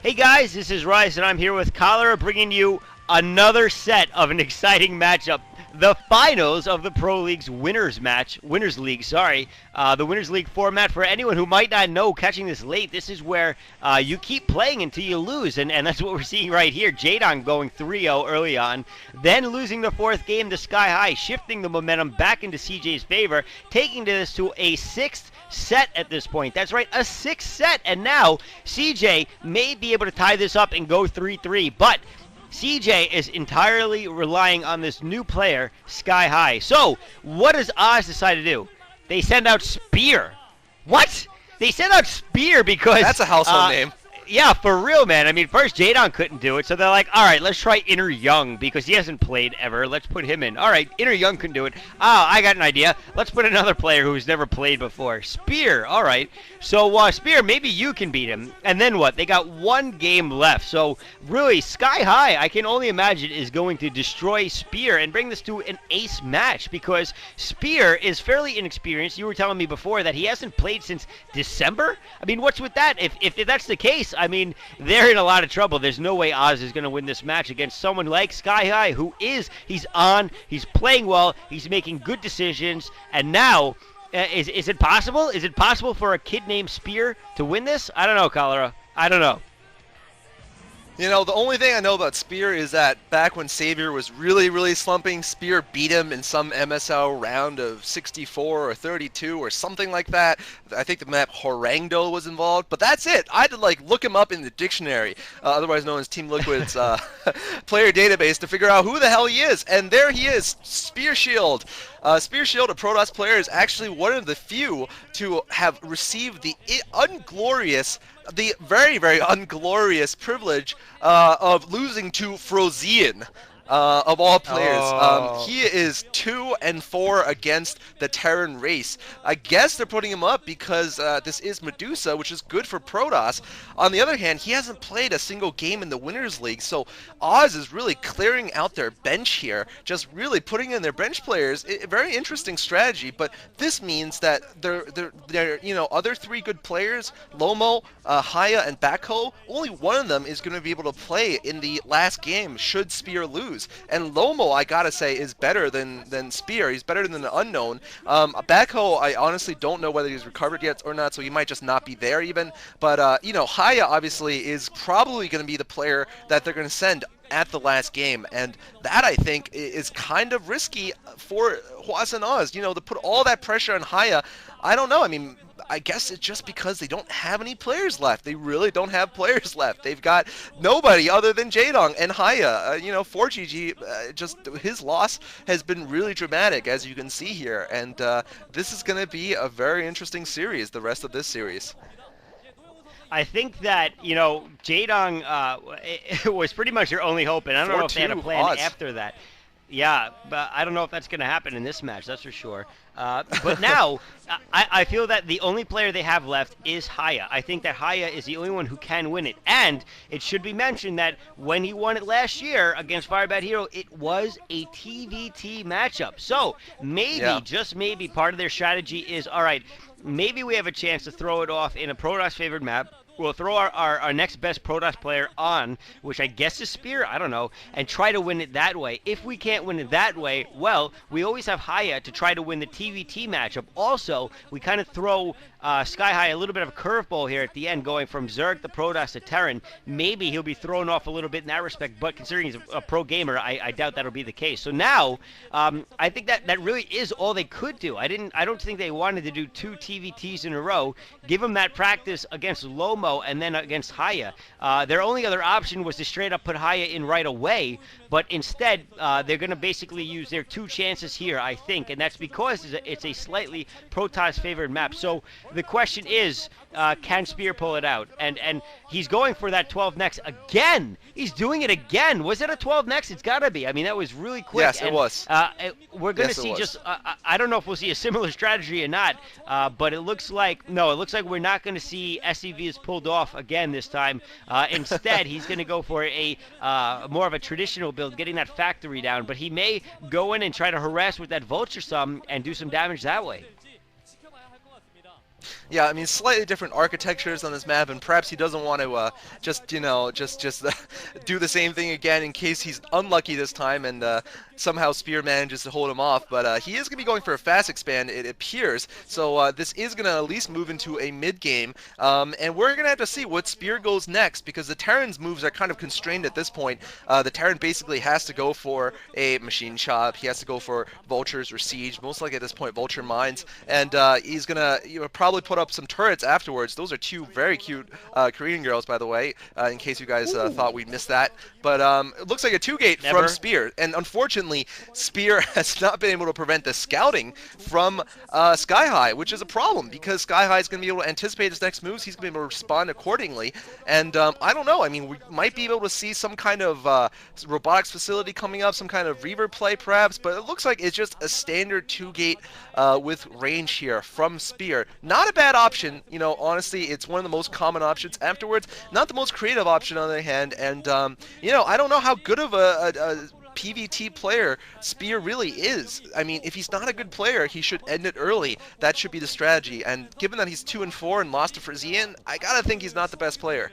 Hey guys, this is Rice, and I'm here with Cholera, bringing you another set of an exciting matchup. The finals of the Pro League's Winners League, the Winners League format. For anyone who might not know, catching this late, this is where you keep playing until you lose, and that's what we're seeing right here. Jadon going 3-0 early on, then losing the fourth game to Skyhigh, shifting the momentum back into CJ's favor, taking this to a sixth set at this point. That's right, a sixth set, and now CJ may be able to tie this up and go 3-3, but CJ is entirely relying on this new player, Skyhigh. So, what does Oz decide to do? They send out Spear. What? They send out Spear because... That's a household name. Yeah, for real, man. I mean, first Jadon couldn't do it, so they're like, all right, let's try Inner Young because he hasn't played ever. Let's put him in. All right, Inner Young couldn't do it. I got an idea. Let's put another player who's never played before. Spear. All right. So, Spear, maybe you can beat him. And then what? They got one game left. So, really, Skyhigh, I can only imagine, is going to destroy Spear and bring this to an ace match because Spear is fairly inexperienced. You were telling me before that he hasn't played since December? I mean, what's with that? If that's the case, I mean, they're in a lot of trouble. There's no way Oz is going to win this match against someone like Skyhigh, who he's playing well, he's making good decisions, and now, is it possible? Is it possible for a kid named Spear to win this? I don't know, Cholera. I don't know. You know, the only thing I know about Spear is that back when Savior was really slumping, Spear beat him in some MSL round of 64 or 32 or something like that. I think the map Horangdo was involved, but that's it. I had to look him up in the dictionary, otherwise known as Team Liquid's player database, to figure out who the hell he is. And there he is, Spear Shield. Spear Shield, a Protoss player, is actually one of the few to have received the very unglorious privilege of losing to Frozen. Of all players. He is 2-4 against the Terran race. I guess they're putting him up because this is Medusa, which is good for Protoss. On the other hand, he hasn't played a single game in the Winners League, so Oz is really clearing out their bench here, just really putting in their bench players. A very interesting strategy, but this means that their other three good players, Lomo, Haya, and Backho, only one of them is going to be able to play in the last game should Spear lose. And Lomo, I gotta say, is better than Spear. He's better than the Unknown. Backho, I honestly don't know whether he's recovered yet or not, so he might just not be there even. But, Haya obviously is probably going to be the player that they're going to send at the last game, and that, I think, is kind of risky for Hwasa and Oz, to put all that pressure on Haya. I don't know. I mean, I guess it's just because they don't have any players left. They really don't have players left. They've got nobody other than Jadong and Haya. 4GG, just his loss has been really dramatic, as you can see here, and this is going to be a very interesting series, the rest of this series. I think that, Jadong was pretty much your only hope, and I don't know if they had a plan Oz. after that. Yeah, but I don't know if that's going to happen in this match, that's for sure. But now, I feel that the only player they have left is Haya. I think that Haya is the only one who can win it. And it should be mentioned that when he won it last year against Firebad Hero, it was a TVT matchup. So maybe, just maybe, part of their strategy is, all right, maybe we have a chance to throw it off in a Protoss favored map. We'll throw our next best Protoss player on, which I guess is Spear, I don't know, and try to win it that way. If we can't win it that way, well, we always have Haya to try to win the TVT matchup. Also, we kind of throw Skyhigh a little bit of a curveball here at the end, going from Zerg to Protoss to Terran. Maybe he'll be thrown off a little bit in that respect, but considering he's a pro gamer, I doubt that'll be the case. So now, I think that really is all they could do. I don't think they wanted to do two TVTs in a row. Give them that practice against Lomo and then against Haya. Their only other option was to straight up put Haya in right away, but instead they're going to basically use their two chances here, I think, and that's because it's a slightly Protoss favored map. So the question is, can Spear pull it out? And he's going for that 12 next again. He's doing it again. Was it a 12 next? It's got to be. I mean, that was really quick. Yes, it was. We're going to see I don't know if we'll see a similar strategy or not, but it looks like we're not going to see SCVs pulled off again this time. Instead, he's going to go for a more of a traditional build, getting that factory down, but he may go in and try to harass with that vulture some and do some damage that way. Yeah, I mean, slightly different architectures on this map, and perhaps he doesn't want to just, just do the same thing again in case he's unlucky this time and somehow Spear manages to hold him off. But he is going to be going for a fast expand, it appears. So this is going to at least move into a mid game, and we're going to have to see what Spear goes next because the Terran's moves are kind of constrained at this point. The Terran basically has to go for a machine shop. He has to go for vultures or siege. Most likely at this point, vulture mines, and he's going to probably put up some turrets afterwards. Those are two very cute Korean girls, by the way, in case you guys thought we'd missed that. But it looks like a 2-gate from Spear, and unfortunately, Spear has not been able to prevent the scouting from Skyhigh, which is a problem because Skyhigh is going to be able to anticipate his next moves. He's going to be able to respond accordingly, and I don't know. I mean, we might be able to see some kind of robotics facility coming up, some kind of Reaver play perhaps, but it looks like it's just a standard 2-gate with range here from Spear. Not a bad option, honestly. It's one of the most common options afterwards. Not the most creative option on the other hand, and I don't know how good of a PvT player Spear really is. I mean, if he's not a good player, he should end it early. That should be the strategy. And given that he's 2-4 and lost to Frisian, I gotta think he's not the best player.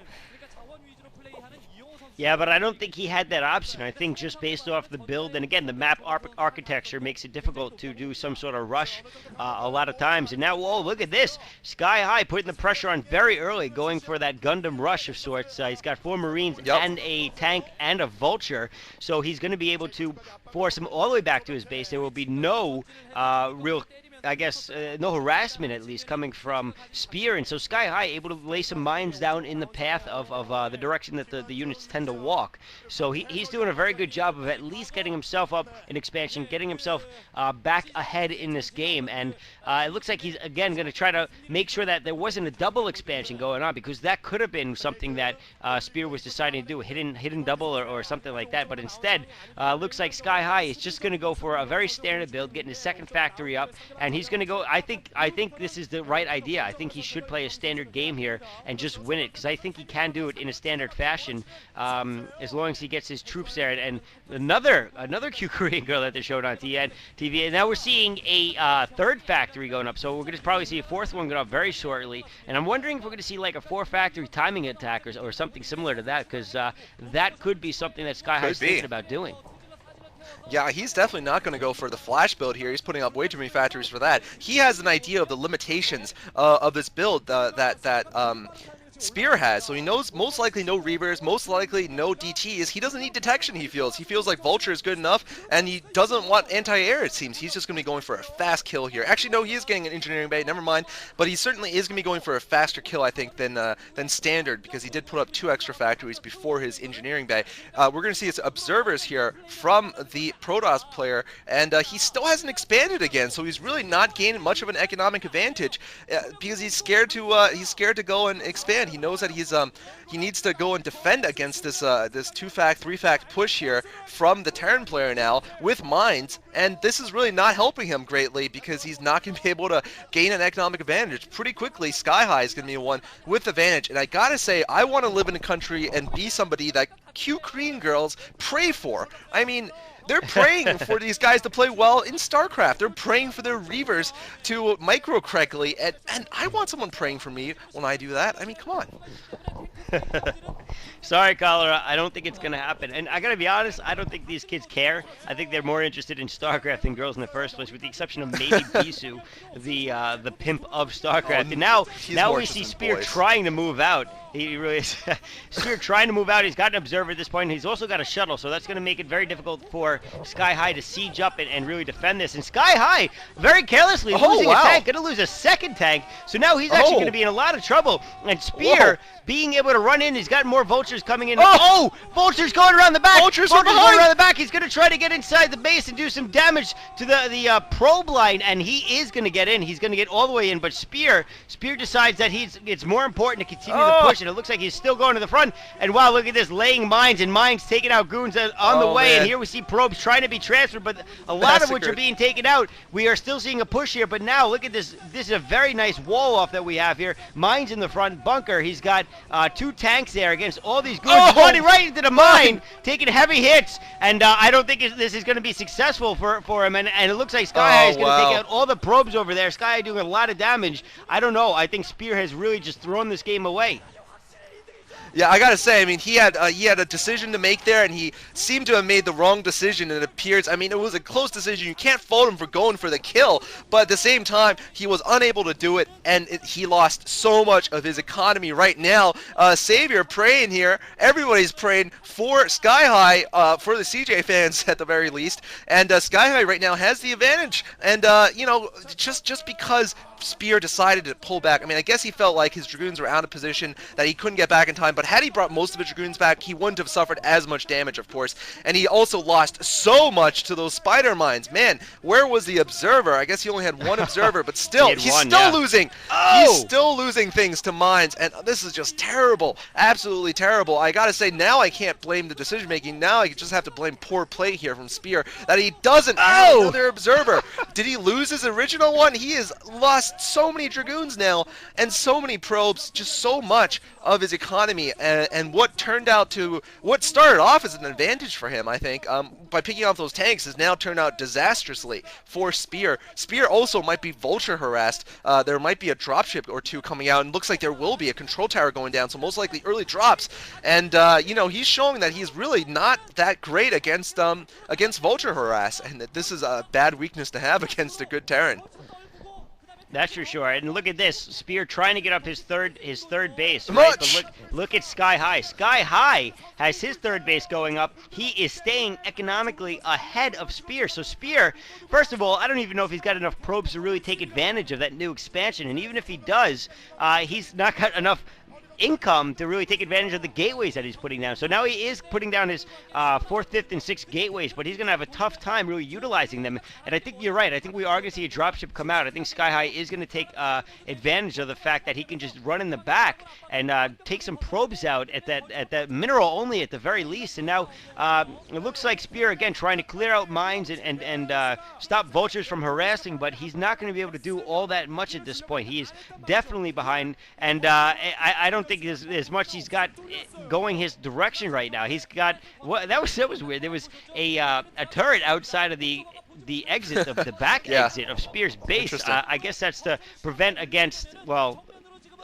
Yeah, but I don't think he had that option. I think just based off the build, and again, the map architecture makes it difficult to do some sort of rush a lot of times. And now, whoa, look at this. Skyhigh putting the pressure on very early, going for that Gundam rush of sorts. He's got 4 Marines and a tank and a Vulture, so he's going to be able to force him all the way back to his base. There will be no real no harassment at least coming from Spear, and so Skyhigh able to lay some mines down in the path of the direction that the units tend to walk. So he's doing a very good job of at least getting himself up in expansion, getting himself back ahead in this game, and it looks like he's again going to try to make sure that there wasn't a double expansion going on, because that could have been something that Spear was deciding to do, hidden double or something like that, but instead looks like Skyhigh is just going to go for a very standard build, getting his second factory up, and he's going to go. I think this is the right idea. I think he should play a standard game here and just win it, because I think he can do it in a standard fashion as long as he gets his troops there. And another cute Korean girl that they showed on TV, and now we're seeing a third factory going up. So we're going to probably see a fourth one going up very shortly. And I'm wondering if we're going to see like a 4-factory timing attack or something similar to that, because that could be something that Skyhigh is thinking about doing. Yeah, he's definitely not going to go for the flash build here. He's putting up way too many factories for that. He has an idea of the limitations of this build that Spear has, so he knows most likely no Reavers, most likely no DTs. He doesn't need detection, he feels. He feels like Vulture is good enough, and he doesn't want anti-air, it seems. He's just going to be going for a fast kill here. Actually, no, he is getting an engineering bay, never mind, but he certainly is going to be going for a faster kill, I think, than standard, because he did put up 2 extra factories before his engineering bay. We're going to see his observers here from the Protoss player, and he still hasn't expanded again, so he's really not gaining much of an economic advantage, because he's scared to go and expand. He knows that he needs to go and defend against this 2-fact, 3-fact push here from the Terran player now with mines, and this is really not helping him greatly because he's not going to be able to gain an economic advantage. Pretty quickly, Skyhigh is going to be the one with advantage, and I gotta say, I want to live in a country and be somebody that cute Korean girls pray for. I mean, they're praying for these guys to play well in StarCraft. They're praying for their Reavers to micro correctly, and I want someone praying for me when I do that. I mean, come on. Sorry, Cholera. I don't think it's going to happen. And I got to be honest, I don't think these kids care. I think they're more interested in StarCraft than girls in the first place, with the exception of maybe Bisu, the pimp of StarCraft. And now we see Spear trying to move out. He really is. Spear trying to move out. He's got an observer at this point. He's also got a shuttle, so that's going to make it very difficult for Skyhigh to siege up and really defend this. And Skyhigh, very carelessly losing a tank, going to lose a second tank. So now he's actually going to be in a lot of trouble. And Spear being able to run in, he's got more vultures coming in. Vulture's going around the back. Vulture's going around the back. He's going to try to get inside the base and do some damage to the probe line, and he is going to get in. He's going to get all the way in, but Spear decides that it's more important to continue the push. expansion. It looks like he's still going to the front. And wow, look at this, laying mines, and mines taking out goons on the way. Man. And here we see probes trying to be transferred, but a lot of which are being taken out. We are still seeing a push here, but now look at this. This is a very nice wall off that we have here. Mines in the front, bunker. He's got 2 tanks there against all these goons, running right into the mine, taking heavy hits. And I don't think this is going to be successful for him. And it looks like Skyhigh is going to take out all the probes over there. Skyhigh doing a lot of damage. I don't know. I think Spear has really just thrown this game away. Yeah, I gotta say, I mean, he had a decision to make there, and he seemed to have made the wrong decision. And it appears, I mean, it was a close decision. You can't fault him for going for the kill, but at the same time, he was unable to do it, and he lost so much of his economy right now. Savior praying here. Everybody's praying for Skyhigh, for the CJ fans at the very least, and Skyhigh right now has the advantage. And you know, just because Spear decided to pull back. I mean, I guess he felt like his Dragoons were out of position, that he couldn't get back in time, but had he brought most of his Dragoons back, he wouldn't have suffered as much damage, of course. And he also lost so much to those spider mines. Man, where was the observer? I guess he only had one observer, but still, he's still losing. He's still losing things to mines, and this is just terrible. Absolutely terrible. I gotta say, now I can't blame the decision making. Now I just have to blame poor play here from Spear, that he doesn't have another observer. Did he lose his original one? He has lost so many Dragoons now, and so many probes, just so much of his economy, and what started off as an advantage for him, I think, by picking off those tanks, has now turned out disastrously for Spear. Spear also might be vulture harassed. There might be a dropship or two coming out, and looks like there will be a control tower going down, so most likely early drops. And you know, he's showing that he's really not that great against vulture harass, and that this is a bad weakness to have against a good Terran. That's for sure. And look at this, Spear trying to get up his third base. Right? But look at Skyhigh. Skyhigh has his third base going up. He is staying economically ahead of Spear. So Spear, first of all, I don't even know if he's got enough probes to really take advantage of that new expansion. And even if he does, he's not got enough income to really take advantage of the gateways that he's putting down. So now he is putting down his 4th, 5th, and 6th gateways, but he's going to have a tough time really utilizing them. And I think you're right. I think we are going to see a dropship come out. I think Skyhigh is going to take advantage of the fact that he can just run in the back and take some probes out at that mineral only at the very least. And now it looks like Spear again trying to clear out mines and stop vultures from harassing, but he's not going to be able to do all that much at this point. He is definitely behind, and I don't think as much he's got going his direction right now. He's got that was weird. There was a turret outside of the exit of the back exit of Spear's base. I guess that's to prevent against, well,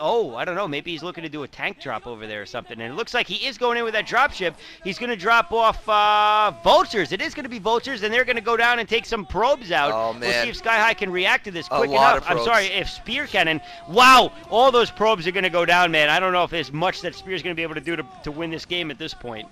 I don't know. Maybe he's looking to do a tank drop over there or something. And it looks like he is going in with that dropship. He's going to drop off vultures. It is going to be vultures, and they're going to go down and take some probes out. Oh, man. We'll see if Skyhigh can react to this quick enough. I'm sorry, if Spear can. And wow, all those probes are going to go down, man. I don't know if there's much that Spear's going to be able to do to win this game at this point.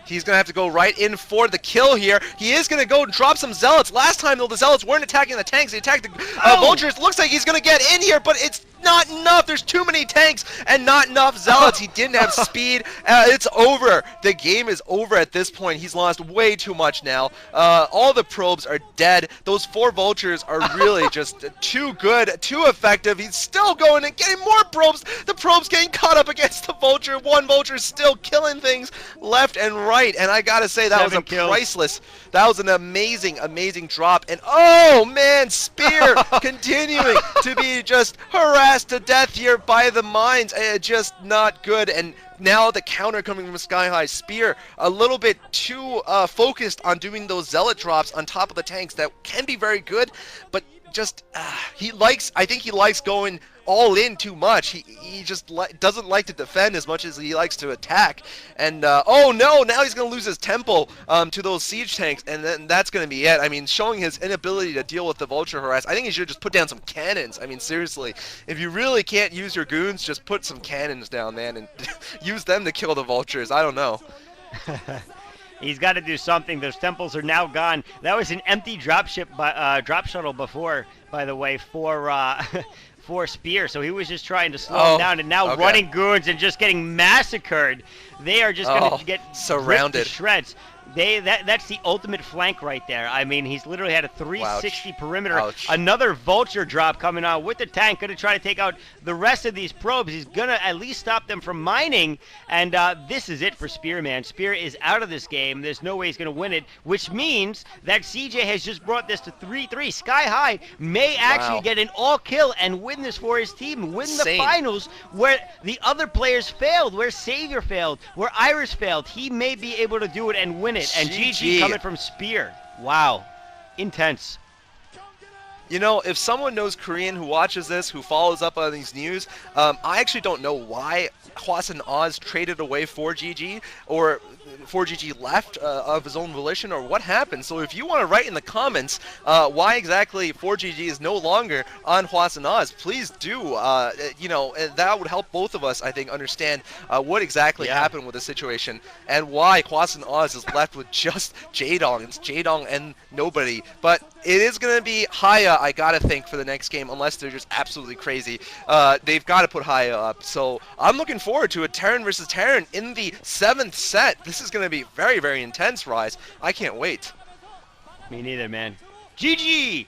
He's going to have to go right in for the kill here. He is going to go and drop some Zealots. Last time, though, the Zealots weren't attacking the tanks. They attacked the Vultures. Looks like he's going to get in here, but it's not enough. There's too many tanks and not enough Zealots. He didn't have speed. It's over. The game is over at this point. He's lost way too much now. All the probes are dead. Those 4 Vultures are really just too good, too effective. He's still going and getting more probes. The probes getting caught up against the Vulture. 1 Vulture still killing things left and right. And I gotta say, that was a priceless, that was an amazing, amazing drop. And oh man, Spear continuing to be just harassed to death here by the mines. Just not good. And now the counter coming from Skyhigh. Spear a little bit too focused on doing those Zealot drops on top of the tanks that can be very good, but just I think he likes going all in too much. He just doesn't like to defend as much as he likes to attack. And oh no, now he's going to lose his temple to those siege tanks, and then that's going to be it. I mean, showing his inability to deal with the vulture harass. I think he should just put down some cannons. I mean, seriously, if you really can't use your goons, just put some cannons down, man, and use them to kill the vultures. I don't know. He's got to do something. Those temples are now gone. That was an empty drop shuttle before, by the way, for Spear, so he was just trying to slow him down, and now running goons and just getting massacred. They are just going to get surrounded ripped to shreds. That's the ultimate flank right there. I mean, he's literally had a 360 perimeter. Ouch. Another vulture drop coming out with the tank, going to try to take out the rest of these probes. He's going to at least stop them from mining, and this is it for Spear, man. Spear is out of this game. There's no way he's going to win it, which means that CJ has just brought this to 3-3. Skyhigh may actually get an all-kill and win this for his team, win the finals where the other players failed, where Savior failed, where Iris failed. He may be able to do it and win it. And GG coming from Spear. Wow. Intense. You know, if someone knows Korean who watches this, who follows up on these news, I actually don't know why Hwasun Oz traded away 4GG or 4GG left of his own volition or what happened. So if you want to write in the comments why exactly 4GG is no longer on Hwasun Oz, please do. You know, that would help both of us, I think, understand what exactly happened with the situation and why Hwasun Oz is left with just Jaedong. It's Jaedong and nobody. But it is going to be Haya, I got to think, for the next game, unless they're just absolutely crazy. They've got to put Haya up. So I'm looking forward to a Terran versus Terran in the 7th set. This is going to be very, very intense, Rise. I can't wait. Me neither, man. GG!